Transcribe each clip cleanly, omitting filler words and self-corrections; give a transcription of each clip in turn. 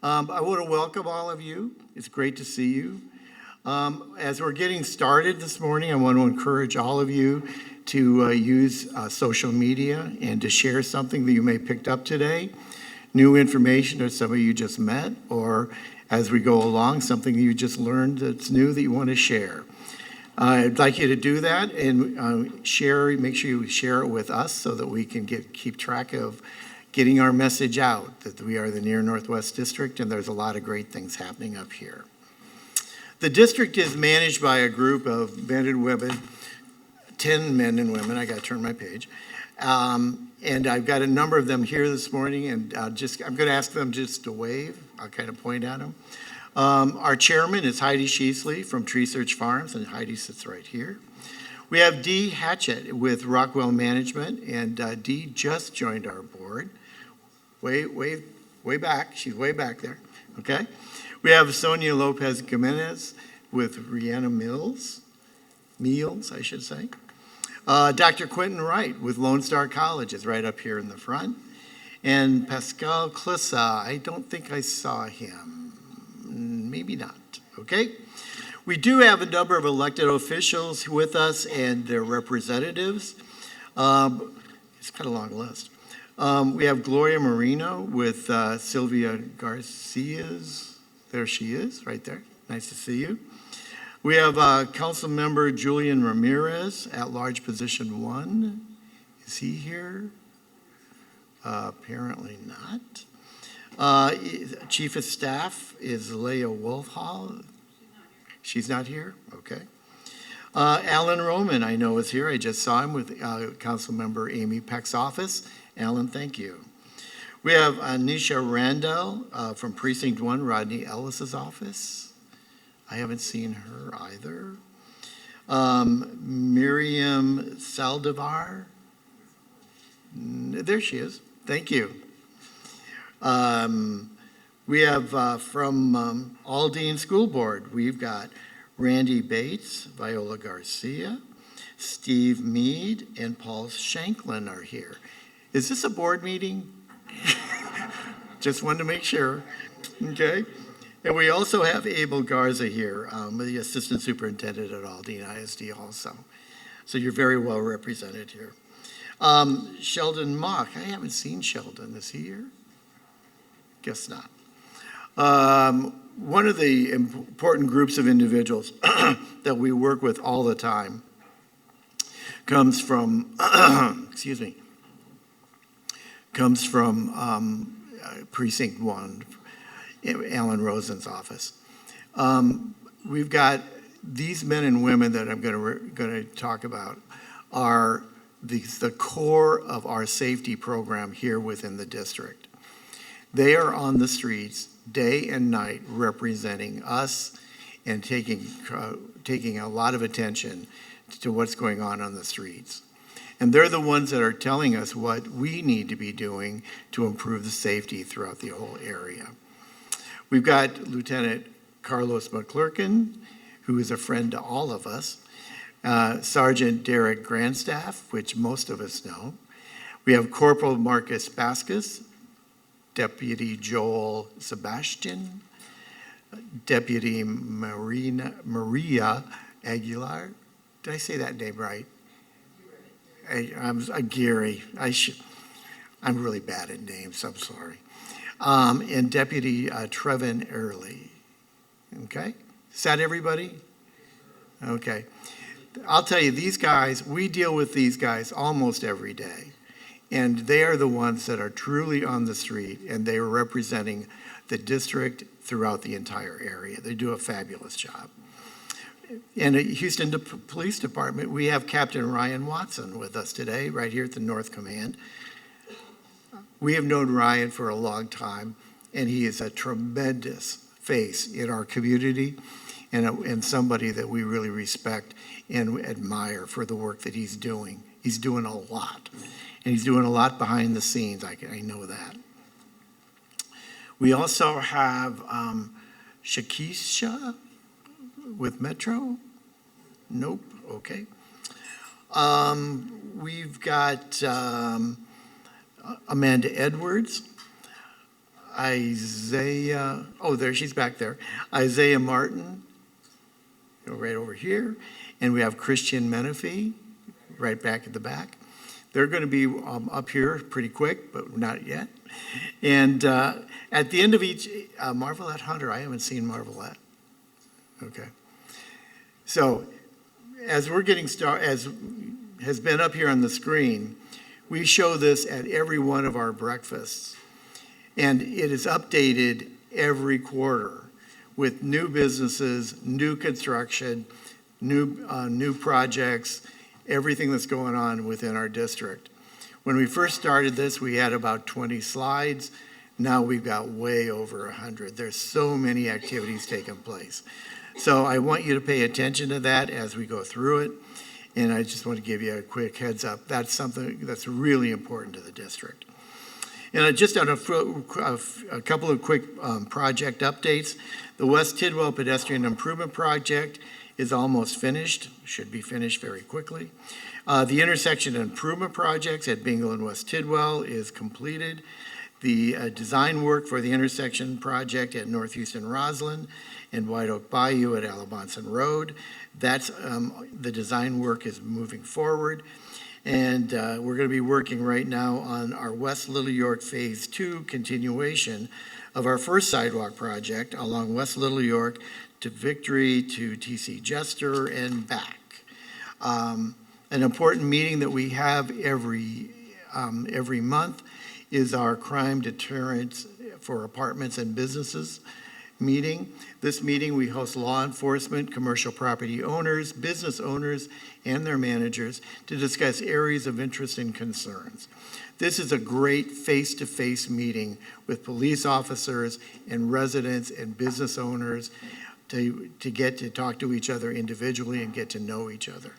I want to welcome all of you. It's great to see you. As we're getting started this morning, I want to encourage all of you to use social media and to share something that you may have picked up today, new information that some of you just met, or as we go along, something you just learned that's new that you want to share. I'd like you to do that and make sure you share it with us so that we can keep track of getting our message out that we are the Near Northwest District and there's a lot of great things happening up here. The district is managed by a group of men and women, 10 men and women. I got to turn my page. And I've got a number of them here this morning, and I'm going to ask them just to wave. I'll kind of point at them. Our chairman is Heidi Sheasley from Tree Search Farms, and Heidi sits right here. We have Dee Hatchett with Rockwell Management, and Dee just joined our board. Way back. She's way back there. Okay. We have Sonia Lopez Jimenez with Rihanna Meals, I should say. Dr. Quentin Wright with Lone Star College is right up here in the front. And Pascal Clissa, I don't think I saw him. Maybe not. Okay. We do have a number of elected officials with us and their representatives. It's kind of a long list. We have Gloria Marino with Sylvia Garcia's. There she is, right there. Nice to see you. We have Council Member Julian Ramirez, at-large position 1. Is he here? Apparently not. Chief of Staff is Leah Wolfhall. She's not here? Okay. Alan Roman, I know, is here. I just saw him with Council Member Amy Peck's office. Alan, thank you. We have Anisha Randall from Precinct 1, Rodney Ellis's office. I haven't seen her either. Miriam Saldivar. There she is. Thank you. We have from Aldine School Board, we've got Randy Bates, Viola Garcia, Steve Mead, and Paul Shanklin are here. Is this a board meeting? Just wanted to make sure. Okay. And we also have Abel Garza here, the Assistant Superintendent at Aldine ISD also. So you're very well represented here. Sheldon Mock. I haven't seen Sheldon. Is he here? Guess not. One of the important groups of individuals that we work with all the time comes from, Precinct 1, Alan Rosen's office. We've got these men and women that I'm going to talk about are the core of our safety program here within the district. They are on the streets day and night representing us and taking a lot of attention to what's going on the streets. And they're the ones that are telling us what we need to be doing to improve the safety throughout the whole area. We've got Lieutenant Carlos McClurkin, who is a friend to all of us, Sergeant Derek Grandstaff, which most of us know. We have Corporal Marcus Baskus, Deputy Joel Sebastian, Deputy Maria Aguilar. Did I say that name right? I'm Gary. I'm really bad at names. I'm sorry. And Deputy Trevin Early. Okay, is that everybody? Okay, I'll tell you, these guys. We deal with these guys almost every day, and they are the ones that are truly on the street, and they are representing the district throughout the entire area. They do a fabulous job. In the Houston Police Department, we have Captain Ryan Watson with us today, right here at the North Command. We have known Ryan for a long time, and he is a tremendous face in our community and somebody that we really respect and admire for the work that he's doing. He's doing a lot, and he's doing a lot behind the scenes. I know that. We also have Shakisha with Metro? Nope. Okay. We've got Amanda Edwards. Isaiah, there, she's back there. Isaiah Martin, right over here. And we have Christian Menifee, right back at the back. They're going to be up here pretty quick, but not yet. And at the end of each, Marvelette Hunter, I haven't seen Marvelette. Okay. So as we're getting started, as has been up here on the screen, we show this at every one of our breakfasts. And it is updated every quarter with new businesses, new construction, new projects, everything that's going on within our district. When we first started this, we had about 20 slides. Now we've got way over 100. There's so many activities taking place. So I want you to pay attention to that as we go through it. And I just want to give you a quick heads up. That's something that's really important to the district. And just on a couple of quick project updates. The West Tidwell Pedestrian Improvement Project is almost finished, should be finished very quickly. The intersection improvement projects at Bingle and West Tidwell is completed. The design work for the intersection project at North Houston Roslyn and White Oak Bayou at Alabonson Road, that's the design work is moving forward. And we're going to be working right now on our West Little York Phase 2 continuation of our first sidewalk project along West Little York to Victory to TC Jester and back. An important meeting that we have every month is our crime deterrence for apartments and businesses meeting. This meeting, we host law enforcement, commercial property owners, business owners, and their managers to discuss areas of interest and concerns. This is a great face-to-face meeting with police officers and residents and business owners to get to talk to each other individually and get to know each other.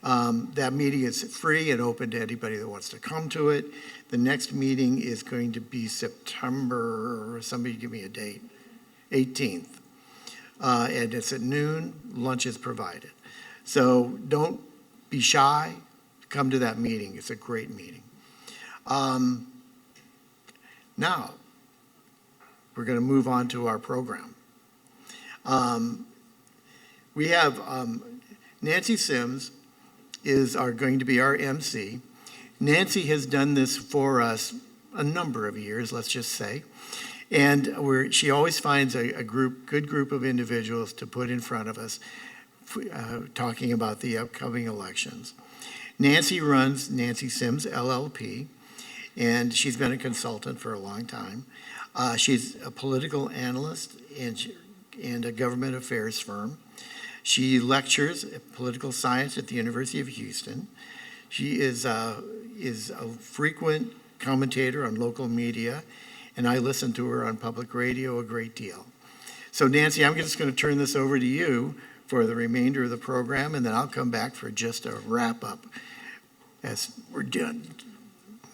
That meeting is free and open to anybody that wants to come to it. The next meeting is going to be September, somebody give me a date, 18th. And it's at noon, lunch is provided. So don't be shy, come to that meeting. It's a great meeting. Now, we're going to move on to our program. We have Nancy Sims are going to be our MC. Nancy has done this for us a number of years, let's just say. And she always finds a good group of individuals to put in front of us talking about the upcoming elections. Nancy runs Nancy Sims LLP, and she's been a consultant for a long time. She's a political analyst and a government affairs firm. She lectures political science at the University of Houston. She is a frequent commentator on local media, and I listen to her on public radio a great deal. So Nancy, I'm just going to turn this over to you for the remainder of the program, and then I'll come back for just a wrap up as we're done.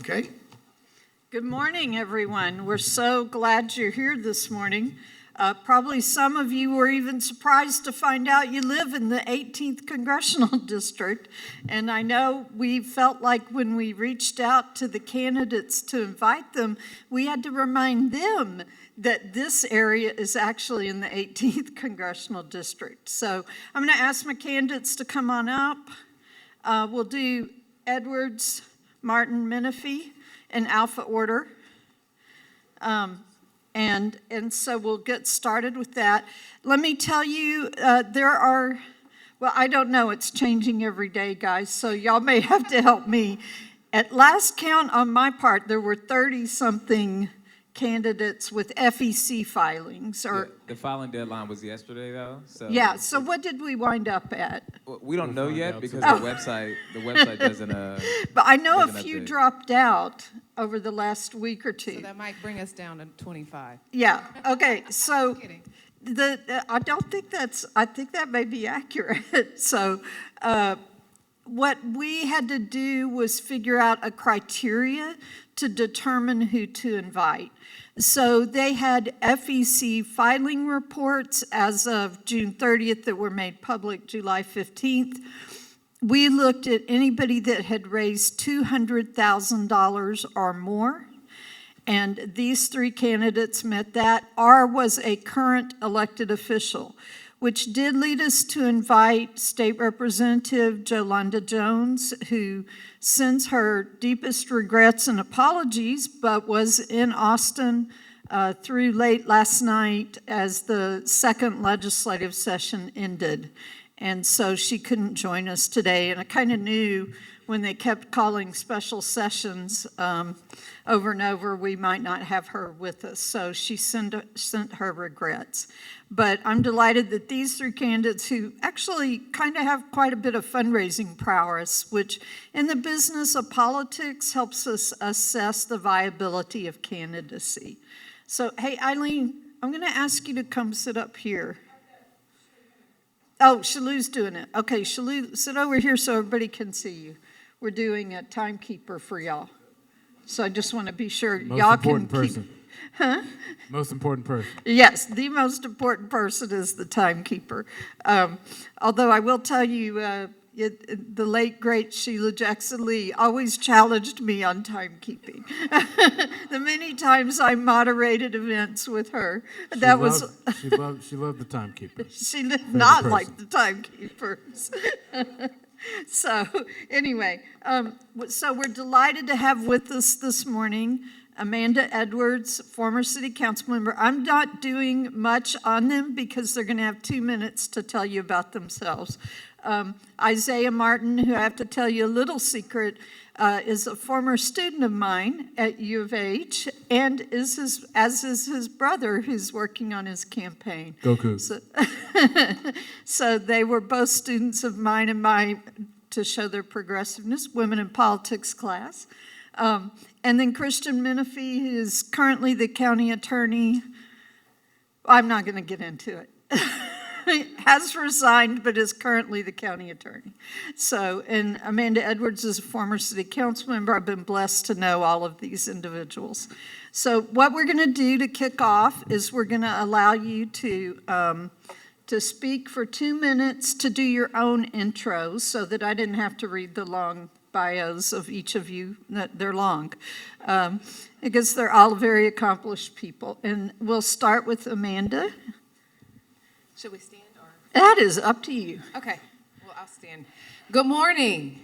Okay? Good morning, everyone. We're so glad you're here this morning. Probably some of you were even surprised to find out you live in the 18th Congressional District. And I know we felt like when we reached out to the candidates to invite them, we had to remind them that this area is actually in the 18th Congressional District. So I'm going to ask my candidates to come on up. We'll do Edwards, Martin, Menifee in alpha order. And so we'll get started with that. Let me tell you, I don't know, it's changing every day, guys, so y'all may have to help me. At last count on my part, there were 30-something candidates with FEC filings. The filing deadline was yesterday, though. So what did we wind up at? We don't know yet because the website doesn't. But I know a few dropped out over the last week or two. So that might bring us down to 25. Yeah. Okay. So I think that may be accurate. So what we had to do was figure out a criteria to determine who to invite. So they had FEC filing reports as of June 30th that were made public July 15th. We looked at anybody that had raised $200,000 or more, And these three candidates met that. R was a current elected official, which did lead us to invite State Representative Jolanda Jones, who sends her deepest regrets and apologies, but was in Austin through late last night as the second legislative session ended. And so she couldn't join us today. And I kind of knew when they kept calling special sessions over and over, we might not have her with us. So she sent her regrets. But I'm delighted that these three candidates, who actually kind of have quite a bit of fundraising prowess, which in the business of politics helps us assess the viability of candidacy. So, hey, Eileen, I'm going to ask you to come sit up here. Oh, Shalou's doing it. Okay, Shalou, sit over here so everybody can see you. We're doing a timekeeper for y'all. So I just want to be sure y'all can keep. Huh? Most important person. Yes, the most important person is the timekeeper. Although I will tell you, the late, great Sheila Jackson Lee always challenged me on timekeeping. The many times I moderated events with her, She loved the timekeeper. She did not like the timekeepers. So anyway, so we're delighted to have with us this morning Amanda Edwards, former city council member. I'm not doing much on them because they're going to have 2 minutes to tell you about themselves. Isaiah Martin, who I have to tell you a little secret, is a former student of mine at U of H, and as is his brother, who's working on his campaign. Go Cougs. So they were both students of mine in my, to show their progressiveness, women in politics class. And then Christian Menifee, who is currently the county attorney. I'm not going to get into it. Has resigned, but is currently the county attorney. So, and Amanda Edwards is a former city council member. I've been blessed to know all of these individuals. So what we're going to do to kick off is we're going to allow you to speak for 2 minutes, to do your own intros so that I didn't have to read the long bios of each of you. They're long because they're all very accomplished people. And we'll start with Amanda. Should we stand or? That is up to you. Okay, well, I'll stand. Good morning.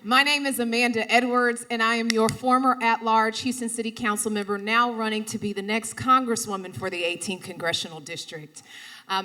My name is Amanda Edwards, and I am your former at-large Houston City Council member, now running to be the next Congresswoman for the 18th Congressional District.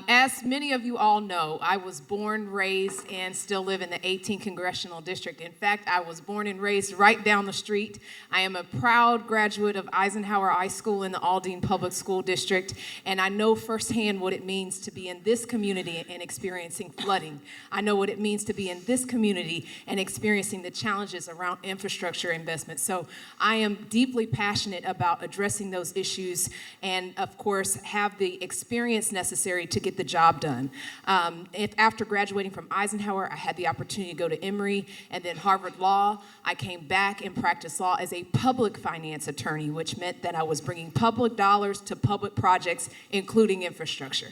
As many of you all know, I was born, raised, and still live in the 18th Congressional District. In fact, I was born and raised right down the street. I am a proud graduate of Eisenhower High School in the Aldine Public School District, and I know firsthand what it means to be in this community and experiencing flooding. I know what it means to be in this community and experiencing the challenges around infrastructure investment. So I am deeply passionate about addressing those issues and, of course, have the experience necessary to get the job done. After graduating from Eisenhower, I had the opportunity to go to Emory and then Harvard Law. I came back and practiced law as a public finance attorney, which meant that I was bringing public dollars to public projects, including infrastructure.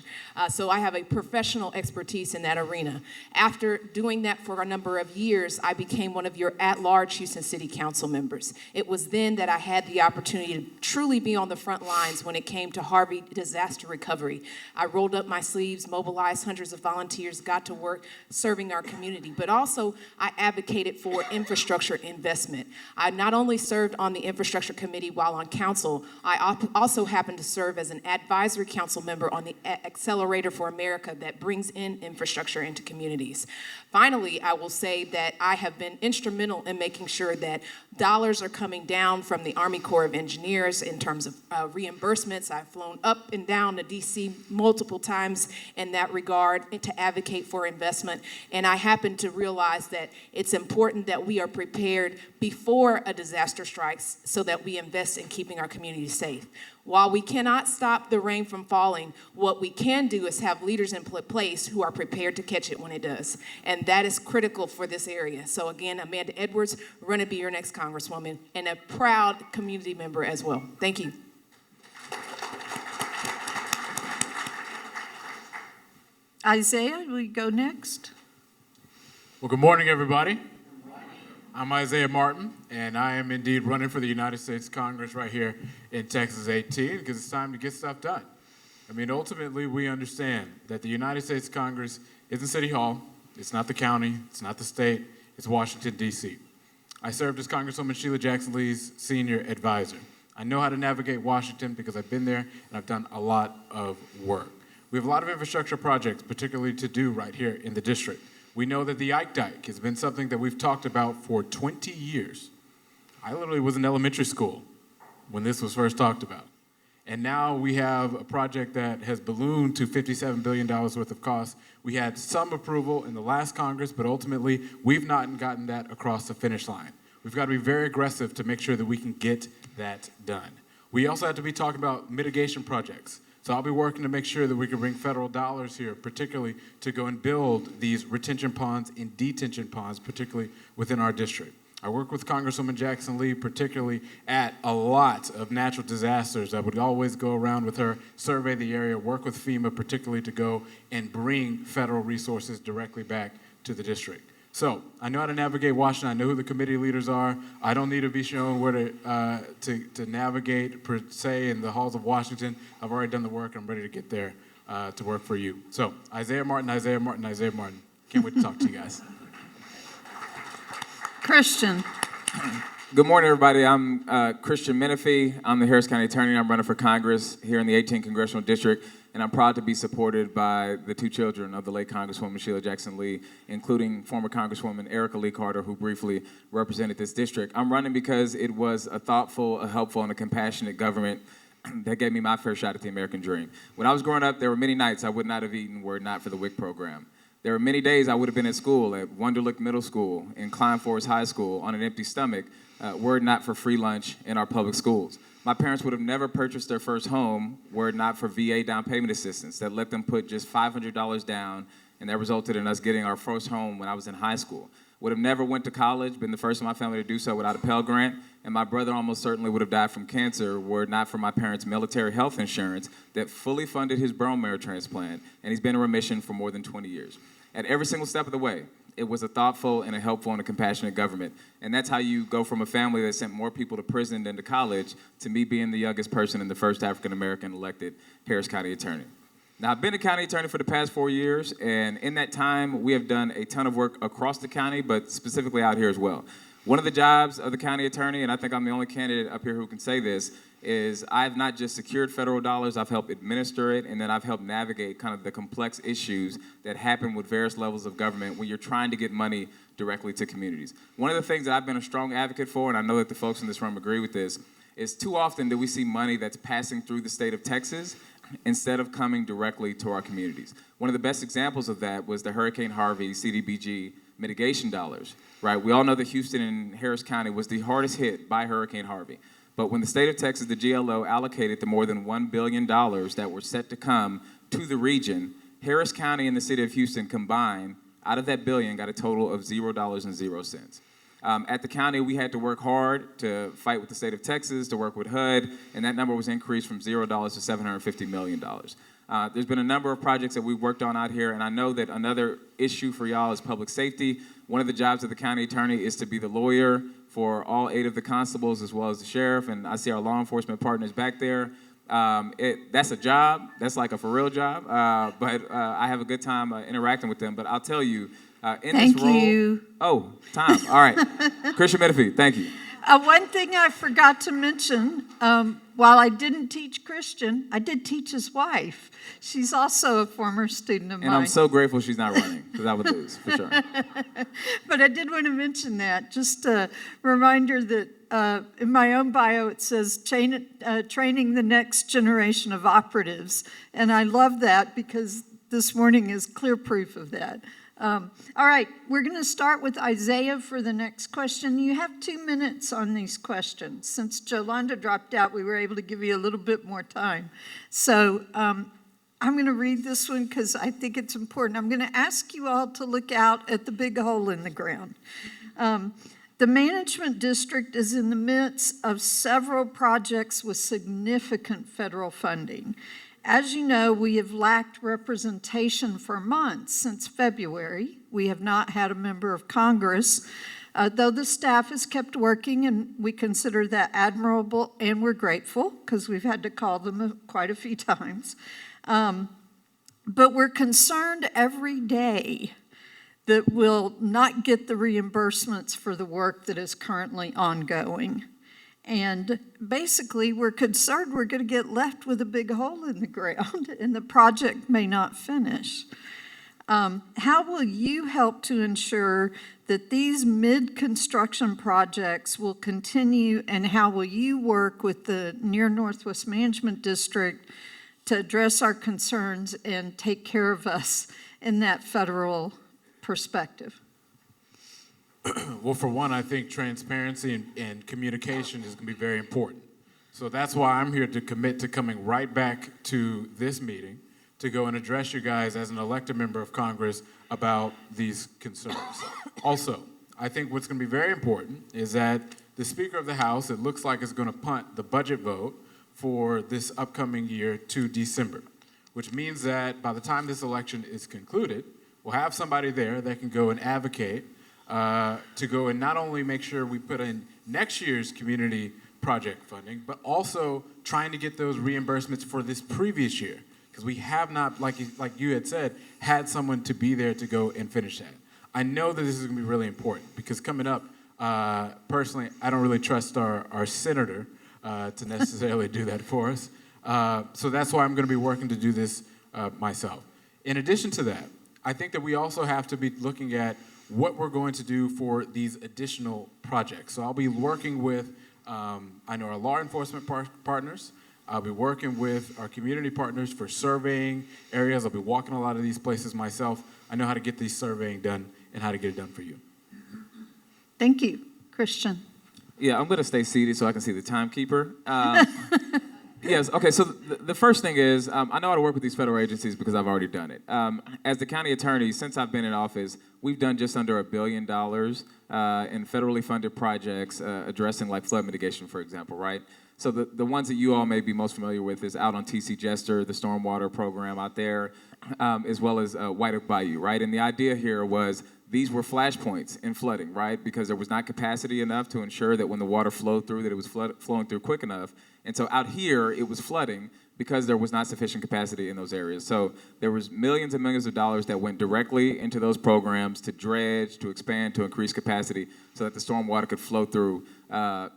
So I have a professional expertise in that arena. After doing that for a number of years, I became one of your at-large Houston City Council members. It was then that I had the opportunity to truly be on the front lines when it came to Harvey disaster recovery. I rolled up my sleeves, mobilized hundreds of volunteers, got to work serving our community, but also I advocated for infrastructure investment. I not only served on the infrastructure committee while on council, I also happened to serve as an advisory council member on the Accelerator for America that brings in infrastructure into communities. Finally, I will say that I have been instrumental in making sure that dollars are coming down from the Army Corps of Engineers in terms of reimbursements. I've flown up and down to DC multiple times in that regard to advocate for investment. And I happen to realize that it's important that we are prepared before a disaster strikes so that we invest in keeping our community safe. While we cannot stop the rain from falling, what we can do is have leaders in place who are prepared to catch it when it does. And that is critical for this area. So again, Amanda Edwards, we're going to be your next Congresswoman and a proud community member as well. Thank you. Isaiah, will you go next? Well, good morning, everybody. I'm Isaiah Martin, and I am indeed running for the United States Congress right here in Texas 18 because it's time to get stuff done. I mean, ultimately, we understand that the United States Congress isn't City Hall, it's not the county, it's not the state, it's Washington, D.C. I served as Congresswoman Sheila Jackson Lee's senior advisor. I know how to navigate Washington because I've been there and I've done a lot of work. We have a lot of infrastructure projects, particularly to do right here in the district. We know that the Ike Dike has been something that we've talked about for 20 years. I literally was in elementary school when this was first talked about. And now we have a project that has ballooned to $57 billion worth of cost. We had some approval in the last Congress, but ultimately we've not gotten that across the finish line. We've got to be very aggressive to make sure that we can get that done. We also have to be talking about mitigation projects. So I'll be working to make sure that we can bring federal dollars here, particularly to go and build these retention ponds and detention ponds, particularly within our district. I work with Congresswoman Jackson Lee, particularly at a lot of natural disasters. I would always go around with her, survey the area, work with FEMA, particularly to go and bring federal resources directly back to the district. So I know how to navigate Washington. I know who the committee leaders are. I don't need to be shown where to navigate, per se, in the halls of Washington. I've already done the work. I'm ready to get there to work for you. So Isaiah Martin, Isaiah Martin, Isaiah Martin. Can't wait to talk to you guys. Christian. Good morning, everybody. I'm Christian Menifee. I'm the Harris County Attorney. I'm running for Congress here in the 18th Congressional District, and I'm proud to be supported by the two children of the late Congresswoman Sheila Jackson Lee, including former Congresswoman Erica Lee Carter, who briefly represented this district. I'm running because it was a thoughtful, a helpful, and a compassionate government that gave me my fair shot at the American dream. When I was growing up, there were many nights I would not have eaten were it not for the WIC program. There were many days I would have been at school at Wonderlick Middle School and Klein Forest High School on an empty stomach, were it not for free lunch in our public schools. My parents would have never purchased their first home were it not for VA down payment assistance that let them put just $500 down, and that resulted in us getting our first home when I was in high school. Would have never went to college, been the first in my family to do so without a Pell Grant, and my brother almost certainly would have died from cancer were it not for my parents' military health insurance that fully funded his bone marrow transplant, and he's been in remission for more than 20 years. At every single step of the way, it was a thoughtful and a helpful and a compassionate government. And that's how you go from a family that sent more people to prison than to college to me being the youngest person and the first African-American elected Harris County Attorney. Now, I've been a county attorney for the past 4 years, and in that time, we have done a ton of work across the county, but specifically out here as well. One of the jobs of the county attorney, and I think I'm the only candidate up here who can say this, is I've not just secured federal dollars, I've helped administer it, and then I've helped navigate kind of the complex issues that happen with various levels of government when you're trying to get money directly to communities. One of the things that I've been a strong advocate for, and I know that the folks in this room agree with this, is too often do we see money that's passing through the state of Texas instead of coming directly to our communities. One of the best examples of that was the Hurricane Harvey CDBG mitigation dollars, right? We all know that Houston and Harris County was the hardest hit by Hurricane Harvey. But when the state of Texas, the GLO, allocated the more than $1 billion that were set to come to the region, Harris County and the city of Houston combined, out of that billion, got a total of $0.00. At the county, we had to work hard to fight with the state of Texas, to work with HUD, and that number was increased from $0 to $750 million. There's been a number of projects that we've worked on out here, and I know that another issue for y'all is public safety. One of the jobs of the county attorney is to be the lawyer for all 8 of the constables as well as the sheriff, and I see our law enforcement partners back there. That's a job. That's like a for real job, but I have a good time interacting with them. But I'll tell you, in this role... Thank you. Oh, time. All right. Christian Menifee, thank you. One thing I forgot to mention, while I didn't teach Christian, I did teach his wife. She's also a former student of mine. And I'm so grateful she's not running, because I would lose, for sure. But I did want to mention that. Just a reminder that in my own bio it says training the next generation of operatives. And I love that because this morning is clear proof of that. All right, we're going to start with Isaiah for the next question. You have 2 minutes on these questions. Since Jolanda dropped out, we were able to give you a little bit more time. So I'm going to read this one because I think it's important. I'm going to ask you all to look out at the big hole in the ground. The management district is in the midst of several projects with significant federal funding. As you know, we have lacked representation for months since February. We have not had a member of Congress Though the staff has kept working, and we consider that admirable, and we're grateful because we've had to call them quite a few times. But we're concerned every day that we'll not get the reimbursements for the work that is currently ongoing. And basically, we're concerned we're going to get left with a big hole in the ground and the project may not finish. How will you help to ensure that these mid-construction projects will continue, and how will you work with the Near Northwest Management District to address our concerns and take care of us in that federal perspective? Well, for one, I think transparency and communication is going to be very important. So that's why I'm here to commit to coming right back to this meeting to go and address you guys as an elected member of Congress about these concerns. Also, I think what's going to be very important is that the Speaker of the House, it looks like, is going to punt the budget vote for this upcoming year to December, which means that by the time this election is concluded, we'll have somebody there that can go and advocate to go and not only make sure we put in next year's community project funding, but also trying to get those reimbursements for this previous year, because we have not, like you had said, had someone to be there to go and finish that. I know that this is going to be really important because coming up, personally, I don't really trust our senator to necessarily do that for us. So that's why I'm going to be working to do this myself. In addition to that, I think that we also have to be looking at what we're going to do for these additional projects. So I'll be working with, I know our law enforcement partners. I'll be working with our community partners for surveying areas. I'll be walking a lot of these places myself. I know how to get these surveying done and how to get it done for you. Thank you. Christian. Yeah, I'm going to stay seated so I can see the timekeeper. Yes, okay, so the first thing is, I know how to work with these federal agencies because I've already done it. As the county attorney, since I've been in office, we've done just under $1 billion in federally funded projects addressing like flood mitigation, for example, right? So the ones that you all may be most familiar with is out on TC Jester, the stormwater program out there, as well as White Oak Bayou, right? And the idea here was these were flashpoints in flooding, right? Because there was not capacity enough to ensure that when the water flowed through, that it was flowing through quick enough. And so out here, it was flooding because there was not sufficient capacity in those areas. So there was millions and millions of dollars that went directly into those programs to dredge, to expand, to increase capacity so that the stormwater could flow through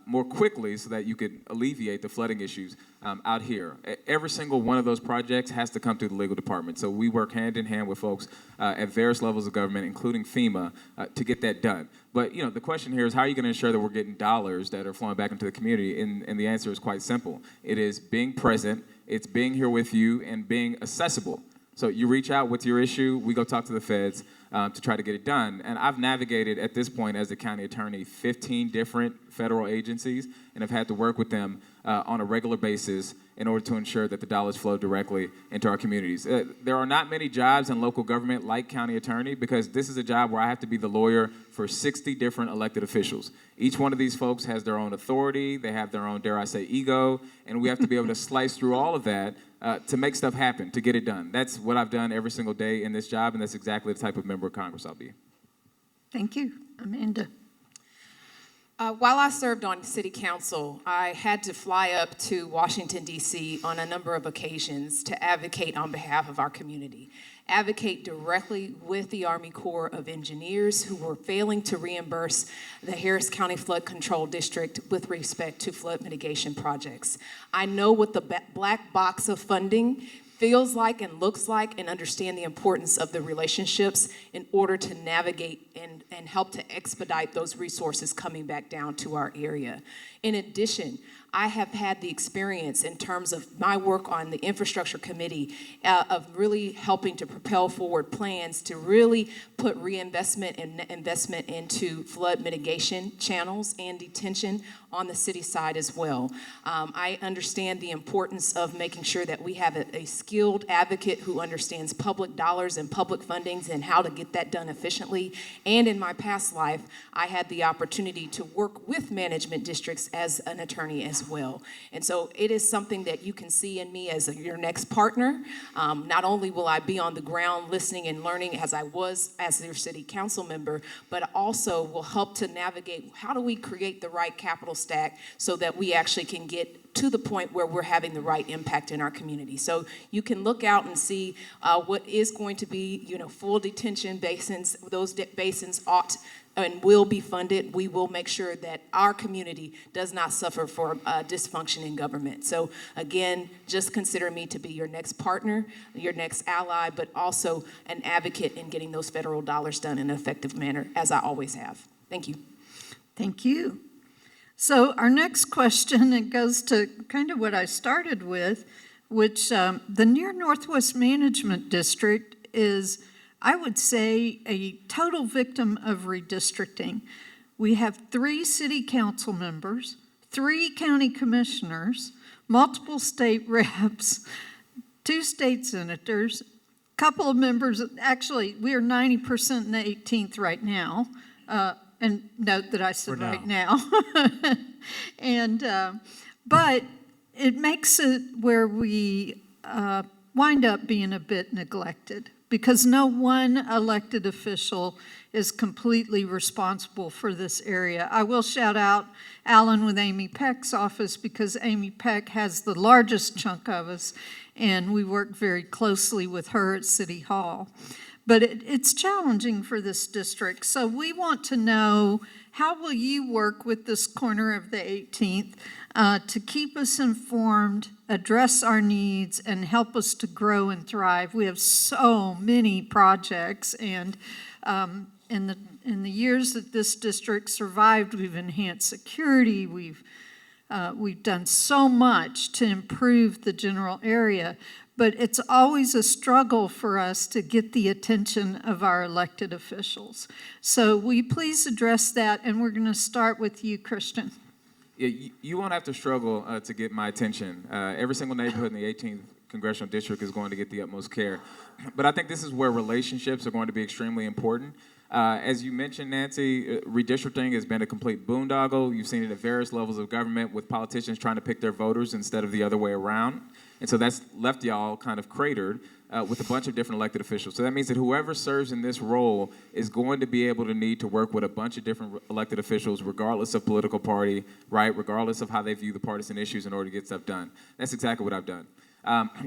more quickly so that you could alleviate the flooding issues out here. Every single one of those projects has to come through the legal department. So we work hand in hand with folks at various levels of government, including FEMA, to get that done. But you know, the question here is how are you going to ensure that we're getting dollars that are flowing back into the community? And the answer is quite simple. It is being present, it's being here with you, and being accessible. So you reach out with your issue, we go talk to the feds to try to get it done. And I've navigated at this point as the county attorney 15 different federal agencies and have had to work with them on a regular basis in order to ensure that the dollars flow directly into our communities. There are not many jobs in local government like county attorney because this is a job where I have to be the lawyer for 60 different elected officials. Each one of these folks has their own authority, they have their own, dare I say, ego, and we have to be able to slice through all of that to make stuff happen, to get it done. That's what I've done every single day in this job, and that's exactly the type of member of Congress I'll be. Thank you. Amanda. While I served on city council, I had to fly up to Washington, D.C. on a number of occasions to advocate on behalf of our community, advocate directly with the Army Corps of Engineers who were failing to reimburse the Harris County Flood Control District with respect to flood mitigation projects. I know what the black box of funding feels like and looks like, and understand the importance of the relationships in order to navigate and help to expedite those resources coming back down to our area. In addition, I have had the experience in terms of my work on the infrastructure committee of really helping to propel forward plans to really put reinvestment and investment into flood mitigation channels and detention on the city side as well. I understand the importance of making sure that we have a skilled advocate who understands public dollars and public fundings and how to get that done efficiently. And in my past life, I had the opportunity to work with management districts as an attorney as well. And so it is something that you can see in me as your next partner. Not only will I be on the ground listening and learning as I was as your city council member, but also will help to navigate how do we create the right capital stack so that we actually can get to the point where we're having the right impact in our community. So you can look out and see what is going to be, full detention basins. Those basins ought and will be funded. We will make sure that our community does not suffer for dysfunction in government. So again, just consider me to be your next partner, your next ally, but also an advocate in getting those federal dollars done in an effective manner, as I always have. Thank you. Thank you. So our next question, it goes to kind of what I started with, which the Near Northwest Management District is, I would say, a total victim of redistricting. We have 3 city council members, 3 county commissioners, multiple state reps, 2 state senators, a couple of members. Actually, we are 90% in the 18th right now. And note that I said right now. And but it makes it where we wind up being a bit neglected because no one elected official is completely responsible for this area. I will shout out Alan with Amy Peck's office because Amy Peck has the largest chunk of us, and we work very closely with her at City Hall. But it's challenging for this district. So we want to know, how will you work with this corner of the 18th to keep us informed, address our needs, and help us to grow and thrive? We have so many projects, and in the years that this district survived, we've enhanced security, we've done so much to improve the general area. But it's always a struggle for us to get the attention of our elected officials. So will you please address that? And we're going to start with you, Christian. Yeah, you won't have to struggle to get my attention. Every single neighborhood in the 18th Congressional District is going to get the utmost care. But I think this is where relationships are going to be extremely important. As you mentioned, Nancy, redistricting has been a complete boondoggle. You've seen it at various levels of government with politicians trying to pick their voters instead of the other way around. And so that's left y'all kind of cratered with a bunch of different elected officials. So that means that whoever serves in this role is going to be able to need to work with a bunch of different elected officials, regardless of political party, right? Regardless of how they view the partisan issues in order to get stuff done. That's exactly what I've done.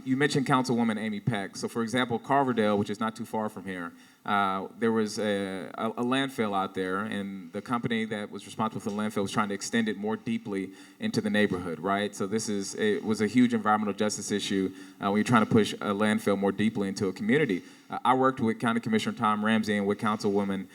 You mentioned Councilwoman Amy Peck. So for example, Carverdale, which is not too far from here, there was a landfill out there, and the company that was responsible for the landfill was trying to extend it more deeply into the neighborhood, right? So it was a huge environmental justice issue when you're trying to push a landfill more deeply into a community. I worked with County Commissioner Tom Ramsey and with Councilwoman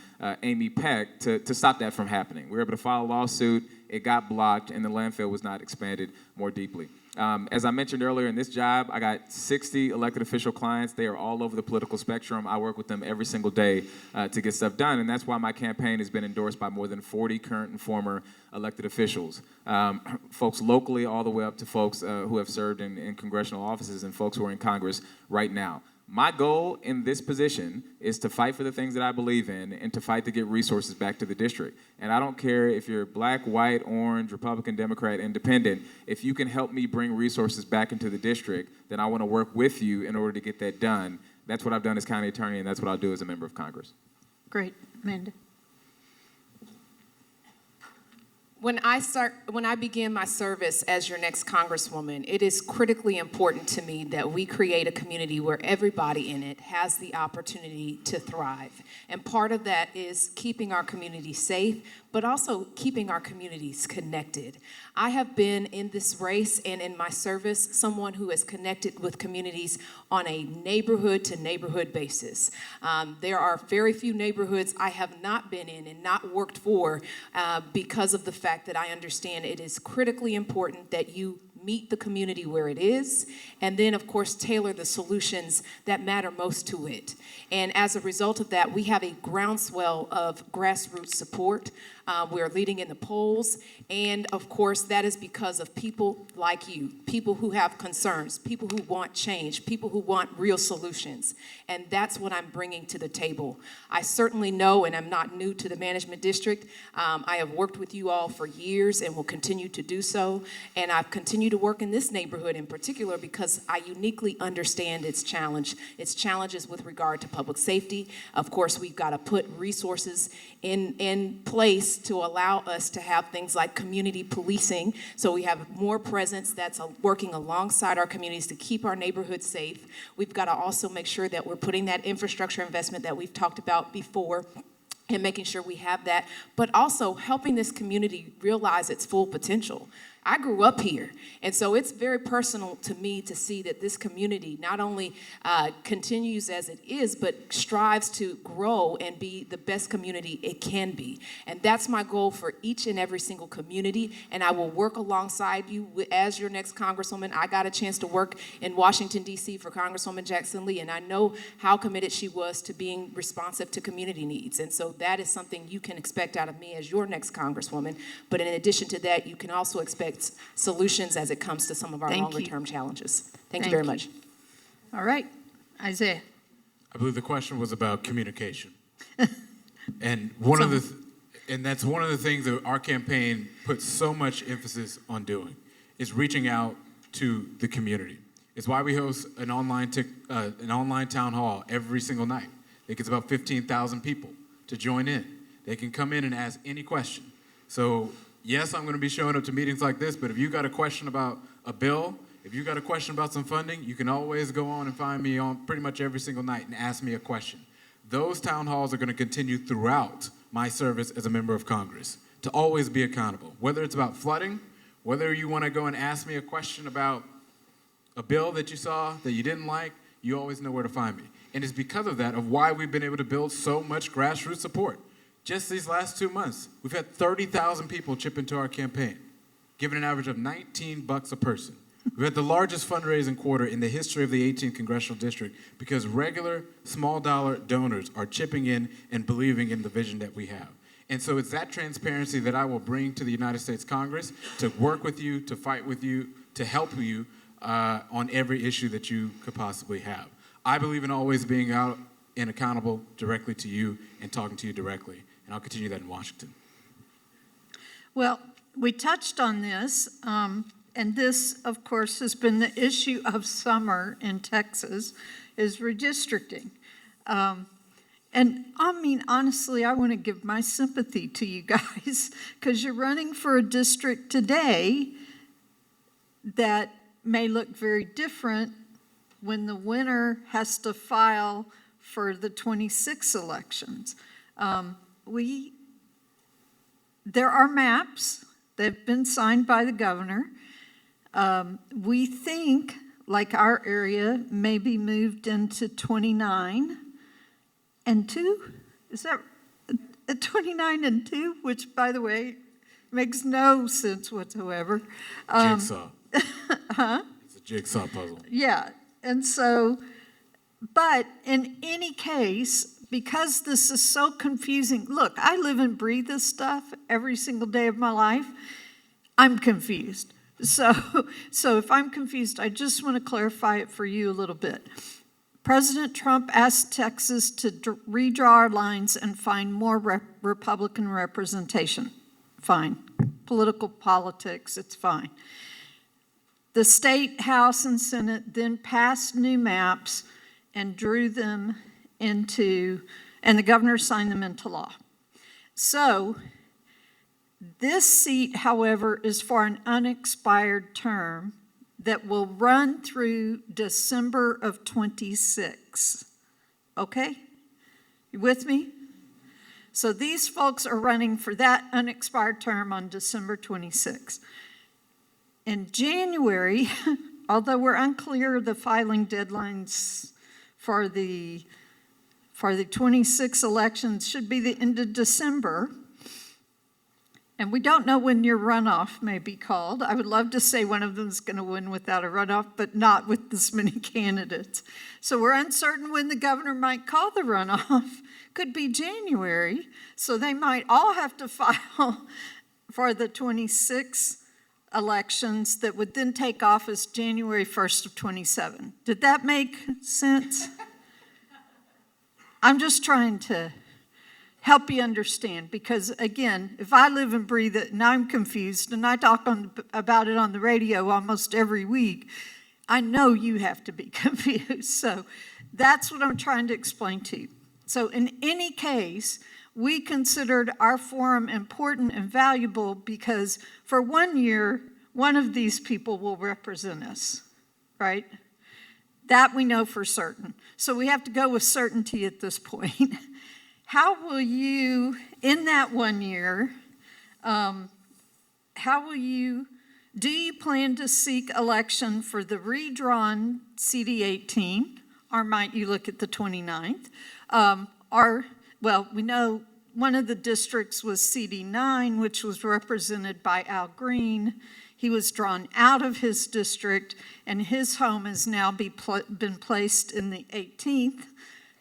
Amy Peck to stop that from happening. We were able to file a lawsuit, it got blocked, and the landfill was not expanded more deeply. As I mentioned earlier, in this job, I got 60 elected official clients. They are all over the political spectrum. I work with them every single day to get stuff done, and that's why my campaign has been endorsed by more than 40 current and former elected officials, folks locally all the way up to folks who have served in congressional offices and folks who are in Congress right now. My goal in this position is to fight for the things that I believe in and to fight to get resources back to the district. And I don't care if you're black, white, orange, Republican, Democrat, Independent. If you can help me bring resources back into the district, then I want to work with you in order to get that done. That's what I've done as county attorney, and that's what I'll do as a member of Congress. Great. Amanda. When I begin my service as your next Congresswoman, it is critically important to me that we create a community where everybody in it has the opportunity to thrive. And part of that is keeping our community safe, but also keeping our communities connected. I have been in this race and in my service someone who has connected with communities on a neighborhood to neighborhood basis. There are very few neighborhoods I have not been in and not worked for because of the fact that I understand it is critically important that you meet the community where it is, and then, of course, tailor the solutions that matter most to it. And as a result of that, we have a groundswell of grassroots support. We're leading in the polls. And of course, that is because of people like you, people who have concerns, people who want change, people who want real solutions. And that's what I'm bringing to the table. I certainly know, and I'm not new to the management district. I have worked with you all for years and will continue to do so. And I've continued to work in this neighborhood in particular because I uniquely understand its challenges with regard to public safety. Of course, we've got to put resources in place to allow us to have things like community policing, so we have more presence that's working alongside our communities to keep our neighborhoods safe. We've got to also make sure that we're putting that infrastructure investment that we've talked about before and making sure we have that, but also helping this community realize its full potential. I grew up here, and so it's very personal to me to see that this community not only continues as it is, but strives to grow and be the best community it can be. And that's my goal for each and every single community, and I will work alongside you as your next Congresswoman. I got a chance to work in Washington, D.C. for Congresswoman Jackson Lee, and I know how committed she was to being responsive to community needs. And so that is something you can expect out of me as your next Congresswoman. But in addition to that, you can also expect solutions as it comes to some of our longer-term challenges. Thank you very much. All right, Isaiah. I believe the question was about communication. And that's one of the things that our campaign puts so much emphasis on doing, is reaching out to the community. It's why we host an online town hall every single night. It gets about 15,000 people to join in. They can come in and ask any question. So yes, I'm going to be showing up to meetings like this, but if you got a question about a bill, if you got a question about some funding, you can always go on and find me on pretty much every single night and ask me a question. Those town halls are going to continue throughout my service as a member of Congress to always be accountable, whether it's about flooding, whether you want to go and ask me a question about a bill that you saw that you didn't like, you always know where to find me. And it's because of that of why we've been able to build so much grassroots support. Just these last 2 months, we've had 30,000 people chip into our campaign, giving an average of $19 a person. We've had the largest fundraising quarter in the history of the 18th Congressional District because regular small dollar donors are chipping in and believing in the vision that we have. And so it's that transparency that I will bring to the United States Congress to work with you, to fight with you, to help you on every issue that you could possibly have. I believe in always being out and accountable directly to you and talking to you directly. And I'll continue that in Washington. Well, we touched on this, and this, of course, has been the issue of summer in Texas, is redistricting. And I mean, honestly, I want to give my sympathy to you guys, because you're running for a district today that may look very different when the winner has to file for the 26 elections. There are maps that have been signed by the governor. We think, like our area, may be moved into 29 and 2. Is that 29 and 2? Which, by the way, makes no sense whatsoever. Jigsaw. Huh? It's a jigsaw puzzle. Yeah, and so, but in any case, because this is so confusing, look, I live and breathe this stuff every single day of my life. I'm confused. So if I'm confused, I just want to clarify it for you a little bit. President Trump asked Texas to redraw our lines and find more Republican representation. Fine. Political politics, it's fine. The state House and Senate then passed new maps and drew them into, and the governor signed them into law. So this seat, however, is for an unexpired term that will run through December of 26. Okay? You with me? So these folks are running for that unexpired term on December 26. In January, although we're unclear of the filing deadlines for the 26 elections, should be the end of December. And we don't know when your runoff may be called. I would love to say one of them is going to win without a runoff, but not with this many candidates. So we're uncertain when the governor might call the runoff. Could be January. So they might all have to file for the 26 elections that would then take office January 1st of 27. Did that make sense? I'm just trying to help you understand, because again, if I live and breathe it and I'm confused and I talk about it on the radio almost every week, I know you have to be confused. So that's what I'm trying to explain to you. So in any case, we considered our forum important and valuable because for 1 year, one of these people will represent us, right? That we know for certain. So we have to go with certainty at this point. How will you, in that 1 year, do you plan to seek election for the redrawn CD 18, or might you look at the 29th? We know one of the districts was CD 9, which was represented by Al Green. He was drawn out of his district, and his home has now been placed in the 18th.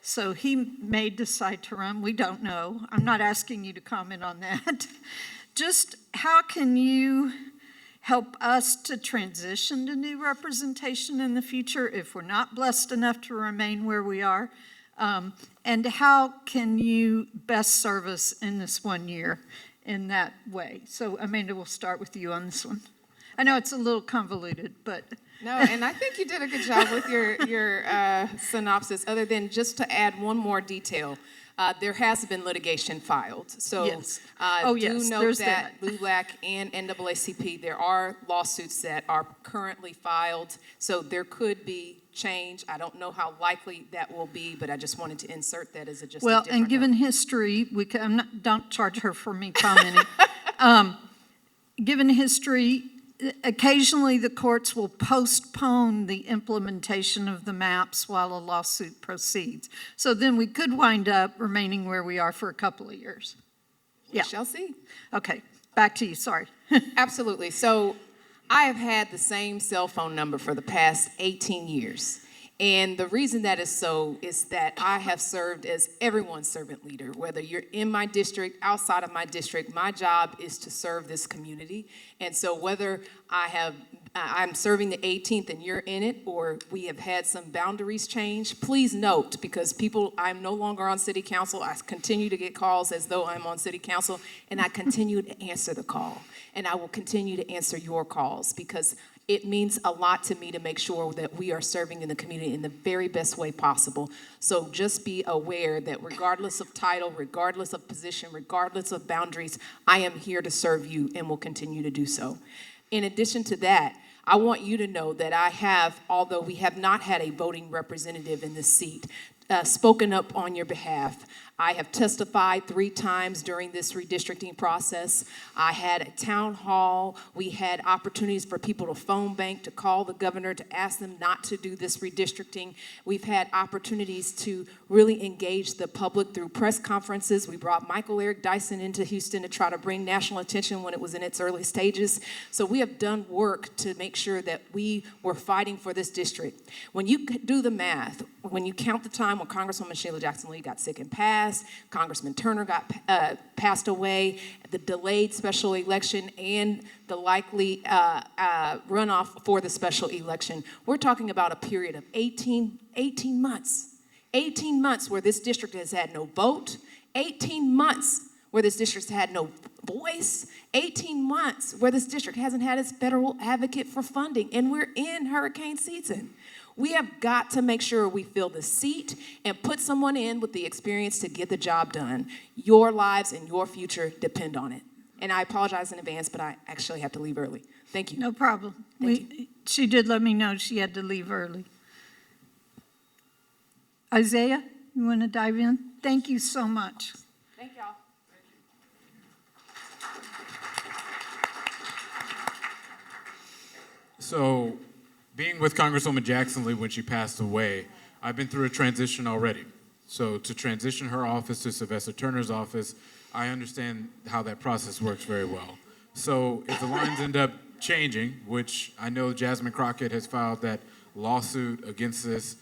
So he may decide to run. We don't know. I'm not asking you to comment on that. Just how can you help us to transition to new representation in the future if we're not blessed enough to remain where we are? And how can you best serve us in this 1 year in that way? So Amanda, we'll start with you on this one. I know it's a little convoluted, but. No, and I think you did a good job with your synopsis, other than just to add one more detail. There has been litigation filed. So yes. Do note there's that LULAC and NAACP, there are lawsuits that are currently filed. So there could be change. I don't know how likely that will be, but I just wanted to insert that as a just well, a different and given note. history, don't charge her for me commenting. Given history, occasionally the courts will postpone the implementation of the maps while a lawsuit proceeds. So then we could wind up remaining where we are for a couple of years. We shall see. Okay, back to you, sorry. Absolutely. So I have had the same cell phone number for the past 18 years. And the reason that is so is that I have served as everyone's servant leader. Whether you're in my district, outside of my district, my job is to serve this community. And so whether I'm serving the 18th and you're in it, or we have had some boundaries change, please note, because I'm no longer on city council. I continue to get calls as though I'm on city council, and I continue to answer the call. And I will continue to answer your calls, because it means a lot to me to make sure that we are serving in the community in the very best way possible. So just be aware that regardless of title, regardless of position, regardless of boundaries, I am here to serve you and will continue to do so. In addition to that, I want you to know that I have, although we have not had a voting representative in this seat, spoken up on your behalf. I have testified 3 times during this redistricting process. I had a town hall. We had opportunities for people to phone bank, to call the governor, to ask them not to do this redistricting. We've had opportunities to really engage the public through press conferences. We brought Michael Eric Dyson into Houston to try to bring national attention when it was in its early stages. So we have done work to make sure that we were fighting for this district. When you do the math, when you count the time when Congresswoman Sheila Jackson Lee got sick and passed, Congressman Turner passed away, the delayed special election, and the likely runoff for the special election, we're talking about a period of 18 months. 18 months where this district has had no vote, 18 months where this district has had no voice, 18 months where this district hasn't had its federal advocate for funding, and we're in hurricane season. We have got to make sure we fill the seat and put someone in with the experience to get the job done. Your lives and your future depend on it. And I apologize in advance, but I actually have to leave early. Thank you. No problem. She did let me know she had to leave early. Isaiah, you want to dive in? Thank you so much. Thank y'all. So, being with Congresswoman Jackson Lee when she passed away, I've been through a transition already. So to transition her office to Sylvester Turner's office, I understand how that process works very well. So if the lines end up changing, which I know Jasmine Crockett has filed that lawsuit against this,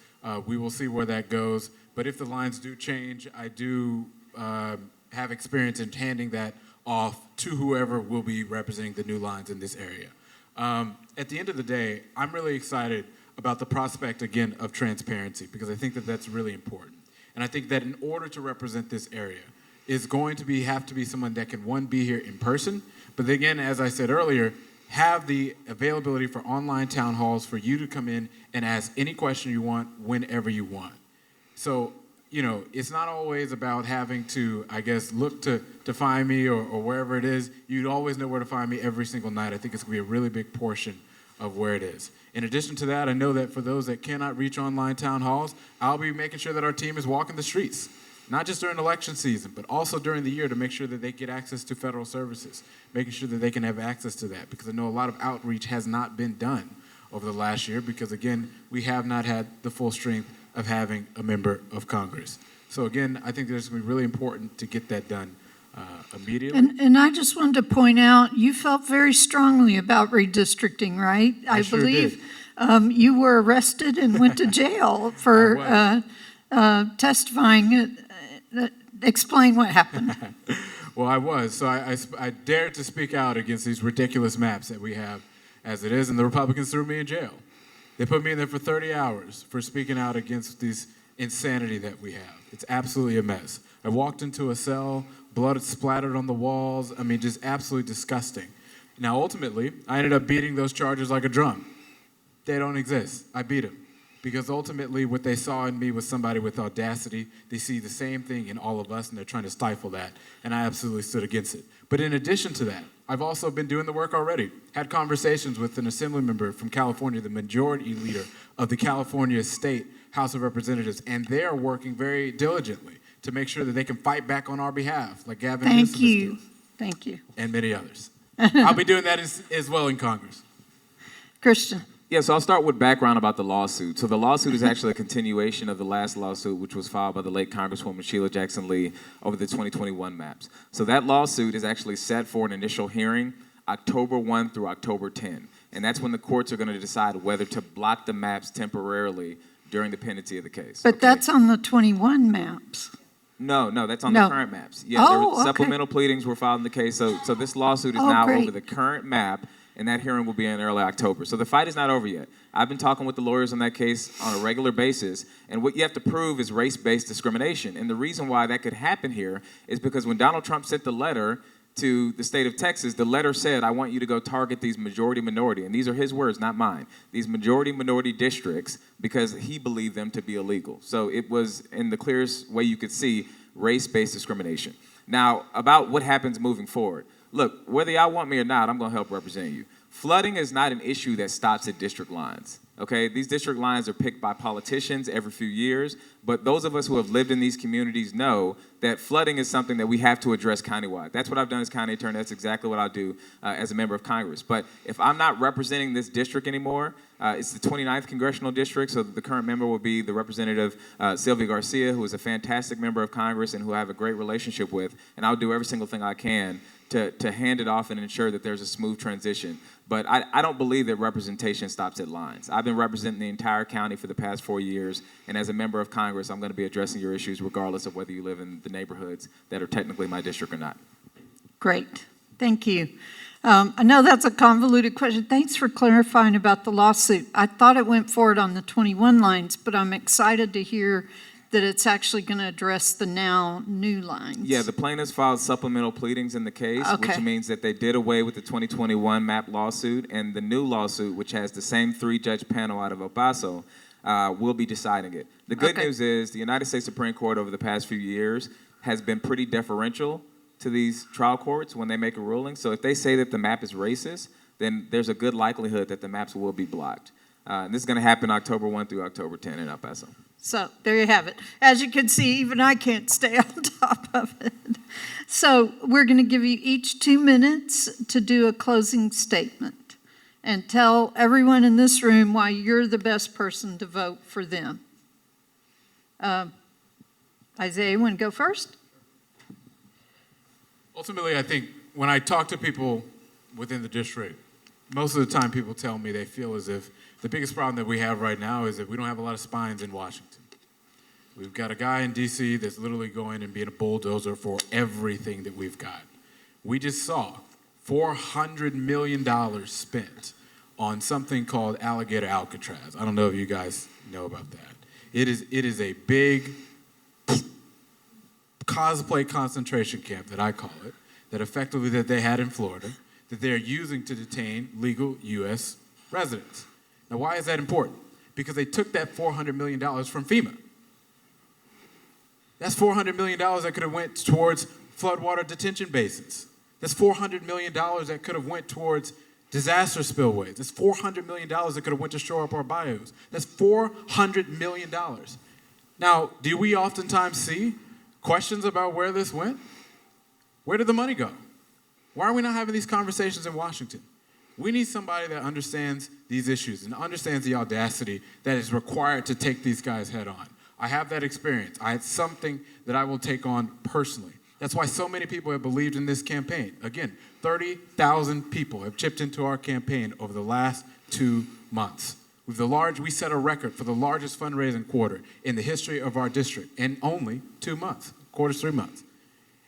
we will see where that goes. But if the lines do change, I do have experience in handing that off to whoever will be representing the new lines in this area. At the end of the day, I'm really excited about the prospect, again, of transparency, because I think that that's really important. And I think that in order to represent this area, is going to have to be someone that can, one, be here in person, but again, as I said earlier, have the availability for online town halls for you to come in and ask any question you want whenever you want. So, it's not always about having to, I guess, look to find me or wherever it is. You'd always know where to find me every single night. I think it's going to be a really big portion of where it is. In addition to that, I know that for those that cannot reach online town halls, I'll be making sure that our team is walking the streets, not just during election season, but also during the year to make sure that they get access to federal services, making sure that they can have access to that, because I know a lot of outreach has not been done over the last year because, again, we have not had the full strength of having a member of Congress. So, again, I think it's going to be really important to get that done immediately. And I just wanted to point out, you felt very strongly about redistricting, right? I sure believe you were arrested and went to jail for testifying. Explain what happened. Well, I was. So I dared to speak out against these ridiculous maps that we have as it is, and the Republicans threw me in jail. They put me in there for 30 hours for speaking out against this insanity that we have. It's absolutely a mess. I walked into a cell, blood splattered on the walls. I mean, just absolutely disgusting. Now, ultimately, I ended up beating those charges like a drum. They don't exist. I beat them. Because ultimately, what they saw in me was somebody with audacity. They see the same thing in all of us, and they're trying to stifle that. And I absolutely stood against it. But in addition to that, I've also been doing the work already. Had conversations with an assembly member from California, the majority leader of the California State House of Representatives, and they are working very diligently to make sure that they can fight back on our behalf, like Gavin Newsom is doing. Thank you. And many others. I'll be doing that as well in Congress. Christian. Yeah, so I'll start with background about the lawsuit. So the lawsuit is actually a continuation of the last lawsuit, which was filed by the late Congresswoman Sheila Jackson Lee over the 2021 maps. So that lawsuit is actually set for an initial hearing October 1 through October 10. And that's when the courts are going to decide whether to block the maps temporarily during the pendency of the case. But that's on the 21 maps. No, that's on the current maps. Yeah, there were supplemental pleadings were filed in the case. So this lawsuit is now over the current map, and that hearing will be in early October. So the fight is not over yet. I've been talking with the lawyers on that case on a regular basis, and what you have to prove is race-based discrimination. And the reason why that could happen here is because when Donald Trump sent the letter to the state of Texas, the letter said, I want you to go target these majority-minority, and these are his words, not mine, these majority-minority districts because he believed them to be illegal. So it was, in the clearest way you could see, race-based discrimination. Now, about what happens moving forward. Look, whether y'all want me or not, I'm going to help represent you. Flooding is not an issue that stops at district lines, okay? These district lines are picked by politicians every few years, but those of us who have lived in these communities know that flooding is something that we have to address countywide. That's what I've done as county attorney. That's exactly what I'll do as a member of Congress. But if I'm not representing this district anymore, it's the 29th Congressional District, so the current member will be the Representative Sylvia Garcia, who is a fantastic member of Congress and who I have a great relationship with, and I'll do every single thing I can to hand it off and ensure that there's a smooth transition. But I don't believe that representation stops at lines. I've been representing the entire county for the past 4 years, and as a member of Congress, I'm going to be addressing your issues regardless of whether you live in the neighborhoods that are technically my district or not. Great. Thank you. I know that's a convoluted question. Thanks for clarifying about the lawsuit. I thought it went forward on the 21 lines, but I'm excited to hear that it's actually going to address the now new lines. Yeah, the plaintiffs filed supplemental pleadings in the case, which means that they did away with the 2021 MAP lawsuit, and the new lawsuit, which has the same 3-judge panel out of El Paso, will be deciding it. The good news is the United States Supreme Court over the past few years has been pretty deferential to these trial courts when they make a ruling. So if they say that the map is racist, then there's a good likelihood that the maps will be blocked. And this is going to happen October 1 through October 10 in El Paso. So there you have it. As you can see, even I can't stay on top of it. So we're going to give you each 2 minutes to do a closing statement and tell everyone in this room why you're the best person to vote for them. Isaiah, you want to go first? Ultimately, I think when I talk to people within the district, most of the time people tell me they feel as if the biggest problem that we have right now is that we don't have a lot of spines in Washington. We've got a guy in D.C. that's literally going and being a bulldozer for everything that we've got. We just saw $400 million spent on something called Alligator Alcatraz. I don't know if you guys know about that. It is a big cosplay concentration camp, that I call it, that effectively that they had in Florida, that they're using to detain legal U.S. residents. Now, why is that important? Because they took that $400 million from FEMA. That's $400 million that could have went towards floodwater detention basins. That's $400 million that could have went towards disaster spillways. That's $400 million that could have went to shore up our bayous. That's $400 million. Now, do we oftentimes see questions about where this went? Where did the money go? Why are we not having these conversations in Washington? We need somebody that understands these issues and understands the audacity that is required to take these guys head on. I have that experience. It's something that I will take on personally. That's why so many people have believed in this campaign. Again, 30,000 people have chipped into our campaign over the last 2 months. We set a record for the largest fundraising quarter in the history of our district in only 2 months, quarters, 3 months.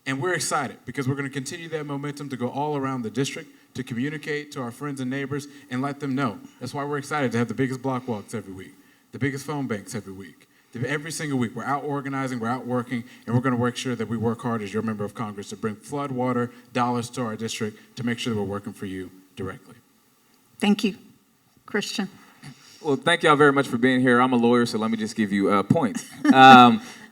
And we're excited because we're going to continue that momentum to go all around the district, to communicate to our friends and neighbors and let them know. That's why we're excited to have the biggest block walks every week, the biggest phone banks every week. Every single week, we're out organizing, we're out working, and we're going to make sure that we work hard as your member of Congress to bring flood water dollars to our district to make sure that we're working for you directly. Thank you. Christian. Well, thank y'all very much for being here. I'm a lawyer, so let me just give you points.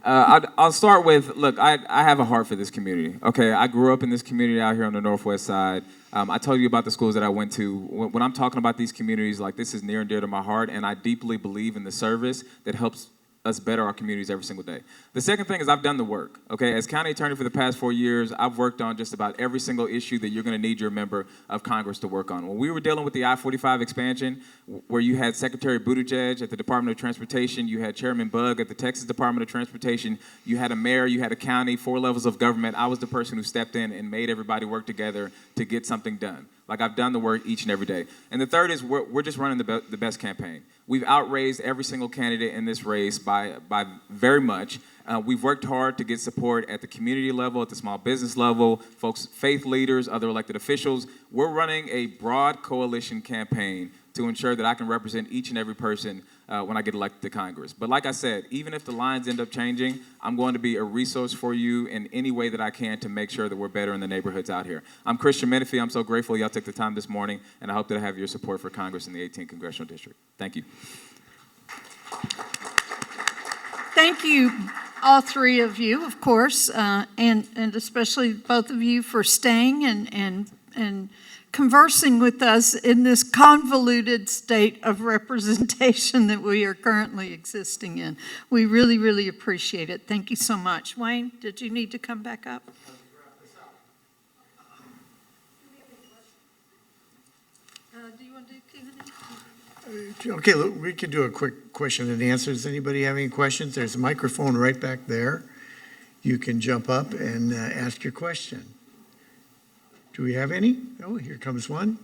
I'll start with, look, I have a heart for this community, okay? I grew up in this community out here on the Northwest Side. I told you about the schools that I went to. When I'm talking about these communities, like, this is near and dear to my heart, and I deeply believe in the service that helps us better our communities every single day. The second thing is I've done the work, okay? As county attorney for the past 4 years, I've worked on just about every single issue that you're gonna need your member of Congress to work on. When we were dealing with the I-45 expansion, where you had Secretary Buttigieg at the Department of Transportation, you had Chairman Bugg at the Texas Department of Transportation, you had a mayor, you had a county, 4 levels of government. I was the person who stepped in and made everybody work together to get something done. Like, I've done the work each and every day. And the third is we're just running the best campaign. We've outraised every single candidate in this race by very much. We've worked hard to get support at the community level, at the small business level, folks, faith leaders, other elected officials. We're running a broad coalition campaign to ensure that I can represent each and every person when I get elected to Congress. But like I said, even if the lines end up changing, I'm going to be a resource for you in any way that I can to make sure that we're better in the neighborhoods out here. I'm Christian Menifee. I'm so grateful y'all took the time this morning, and I hope that I have your support for Congress in the 18th Congressional District. Thank you. Thank you, all three of you, of course, and especially both of you for staying and conversing with us in this convoluted state of representation that we are currently existing in. We really, really appreciate it. Thank you so much. Wayne, did you need to come back up? Do you want to do Q&A? Okay, look, we can do a quick question and answer. Does anybody have any questions? There's a microphone right back there. You can jump up and ask your question. Do we have any? Oh, here comes one.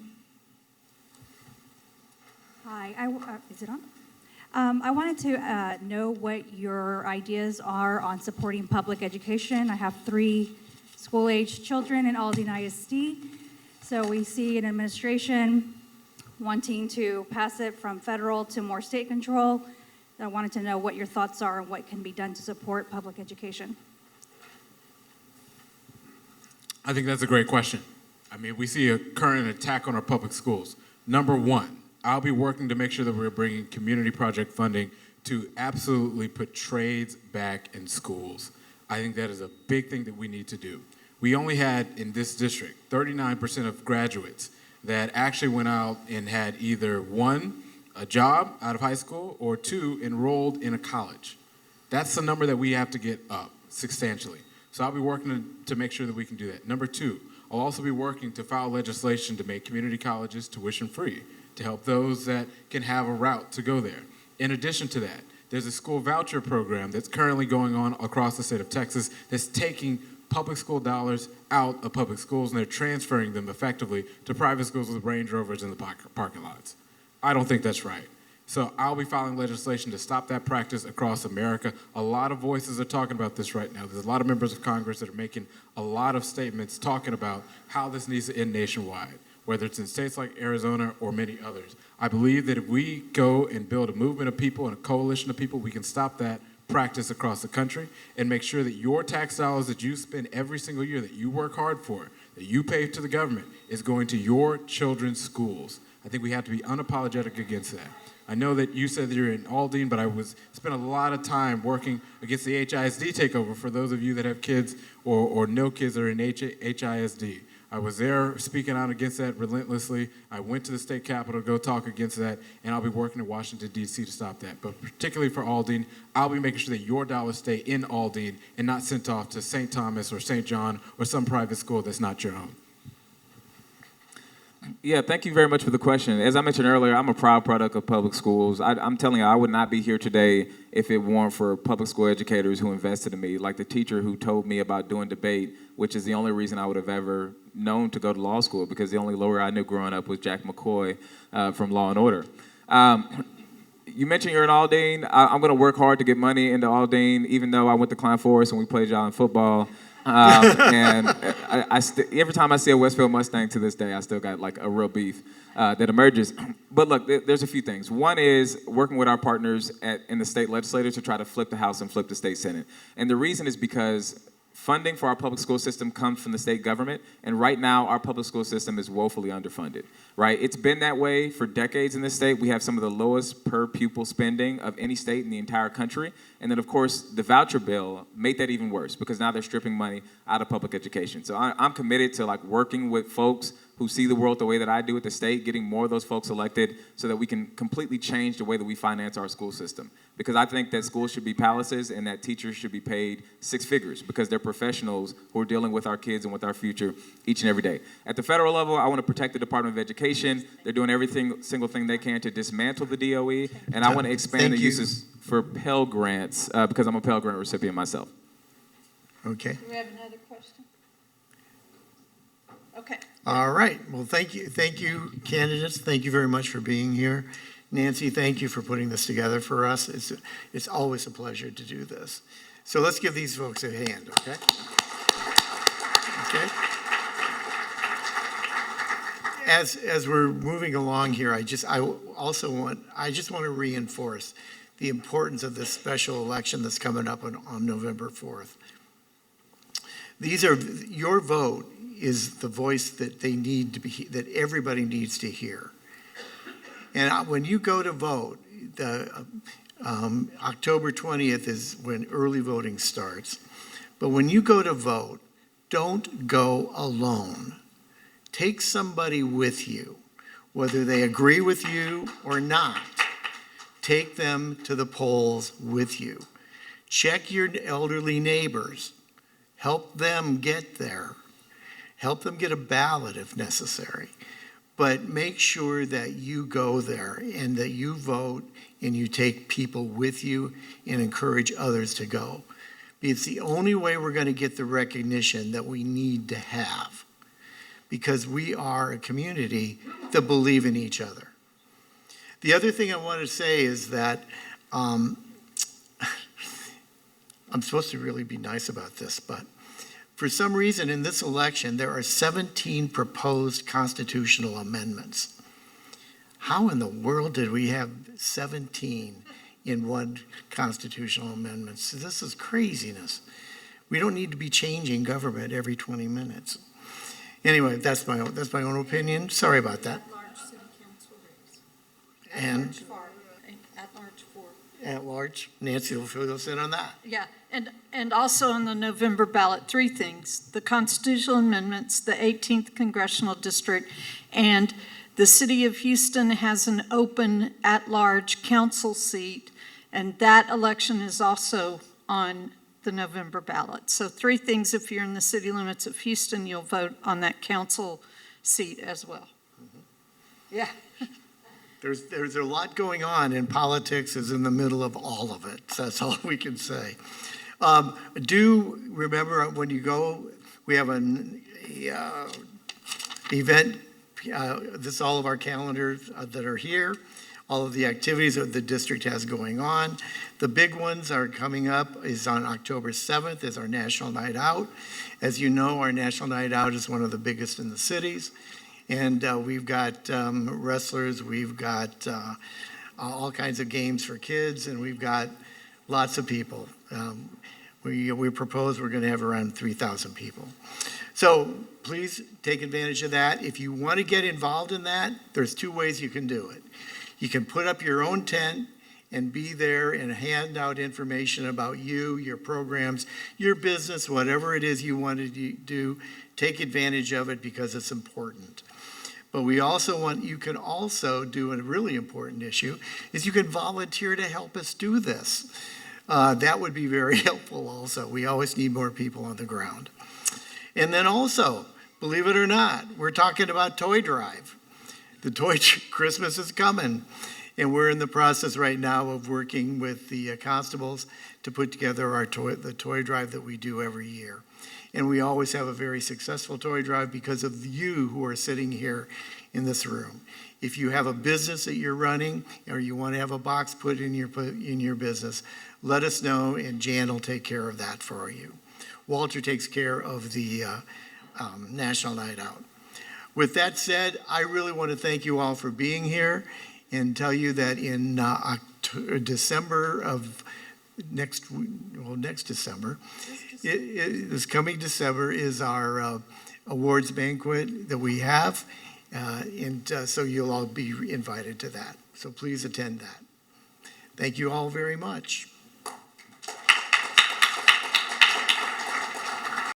Hi, is it on? I wanted to know what your ideas are on supporting public education. I have 3 school-age children in Aldine ISD. So we see an administration wanting to pass it from federal to more state control. I wanted to know what your thoughts are on what can be done to support public education. I think that's a great question. I mean, we see a current attack on our public schools. Number one, I'll be working to make sure that we're bringing community project funding to absolutely put trades back in schools. I think that is a big thing that we need to do. We only had, in this district, 39% of graduates that actually went out and had either 1, a job out of high school, or 2, enrolled in a college. That's the number that we have to get up substantially. So I'll be working to make sure that we can do that. Number 2, I'll also be working to file legislation to make community colleges tuition-free, to help those that can have a route to go there. In addition to that, there's a school voucher program that's currently going on across the state of Texas that's taking public school dollars out of public schools, and they're transferring them effectively to private schools with Range Rovers in the parking lots. I don't think that's right. So I'll be filing legislation to stop that practice across America. A lot of voices are talking about this right now. There's a lot of members of Congress that are making a lot of statements talking about how this needs to end nationwide, whether it's in states like Arizona or many others. I believe that if we go and build a movement of people and a coalition of people, we can stop that practice across the country and make sure that your tax dollars that you spend every single year, that you work hard for, that you pay to the government, is going to your children's schools. I think we have to be unapologetic against that. I know that you said that you're in Aldine, but I spent a lot of time working against the HISD takeover for those of you that have kids or know kids that are in HISD. I was there speaking out against that relentlessly. I went to the state capitol to go talk against that, and I'll be working in Washington, D.C. to stop that. But particularly for Aldine, I'll be making sure that your dollars stay in Aldine and not sent off to St. Thomas or St. John or some private school that's not your own. Yeah, thank you very much for the question. As I mentioned earlier, I'm a proud product of public schools. I'm telling you, I would not be here today if it weren't for public school educators who invested in me, like the teacher who told me about doing debate, which is the only reason I would have ever known to go to law school, because the only lawyer I knew growing up was Jack McCoy from Law & Order. You mentioned you're in Aldine. I'm going to work hard to get money into Aldine, even though I went to Klein Forest and we played y'all in football. And every time I see a Westfield Mustang to this day, I still got like a real beef that emerges. But look, there's a few things. One is working with our partners in the state legislature to try to flip the House and flip the state Senate. And the reason is because funding for our public school system comes from the state government, and right now our public school system is woefully underfunded, right? It's been that way for decades in this state. We have some of the lowest per pupil spending of any state in the entire country. And then, of course, the voucher bill made that even worse, because now they're stripping money out of public education. So I'm committed to like working with folks who see the world the way that I do at the state, getting more of those folks elected so that we can completely change the way that we finance our school system. Because I think that schools should be palaces and that teachers should be paid six figures, because they're professionals who are dealing with our kids and with our future each and every day. At the federal level, I want to protect the Department of Education. They're doing single thing they can to dismantle the DOE, and I want to expand the uses for Pell Grants, because I'm a Pell Grant recipient myself. Okay. Do we have another question? Okay. All right. Well, thank you, candidates. Thank you very much for being here. Nancy, thank you for putting this together for us. It's always a pleasure to do this. So let's give these folks a hand, okay? Okay. As we're moving along here, I just want to reinforce the importance of this special election that's coming up on November 4th. Your vote is the voice that they need to be, that everybody needs to hear. And when you go to vote, October 20th is when early voting starts. But when you go to vote, don't go alone. Take somebody with you, whether they agree with you or not. Take them to the polls with you. Check your elderly neighbors. Help them get there. Help them get a ballot if necessary. But make sure that you go there and that you vote and you take people with you and encourage others to go. It's the only way we're going to get the recognition that we need to have, because we are a community that believe in each other. The other thing I want to say is that I'm supposed to really be nice about this, but for some reason in this election, there are 17 proposed constitutional amendments. How in the world did we have 17 in one constitutional amendment? So this is craziness. We don't need to be changing government every 20 minutes. Anyway, that's my own opinion. Sorry about that. At-large city council race. And At-large four. at large, Nancy will fill us in on that. Yeah, and also on the November ballot, three things: the constitutional amendments, the 18th congressional district, and the city of Houston has an open at-large council seat, and that election is also on the November ballot. So three things: if you're in the city limits of Houston, you'll vote on that council seat as well. Mm-hmm. Yeah. There's a lot going on, and politics is in the middle of all of it. That's all we can say. Do remember when you go, we have an event, this is all of our calendars that are here, all of the activities that the district has going on. The big ones are coming up is on October 7th is our National Night Out. As you know, our National Night Out is one of the biggest in the cities. And we've got wrestlers, we've got all kinds of games for kids, and we've got lots of people. We propose we're going to have around 3,000 people. So please take advantage of that. If you want to get involved in that, there's two ways you can do it. You can put up your own tent and be there and hand out information about you, your programs, your business, whatever it is you want to do. Take advantage of it because it's important. But we also you can also do a really important issue, is you can volunteer to help us do this. That would be very helpful also. We always need more people on the ground. And then also, believe it or not, we're talking about Toy Drive. The Christmas is coming, and we're in the process right now of working with the constables to put together the toy drive that we do every year. And we always have a very successful toy drive because of you who are sitting here in this room. If you have a business that you're running or you want to have a box put in your business, let us know, and Jan will take care of that for you. Walter takes care of the National Night Out. With that said, I really want to thank you all for being here and tell you that in December of next December, this coming December is our awards banquet that we have, and so you'll all be invited to that. So please attend that. Thank you all very much.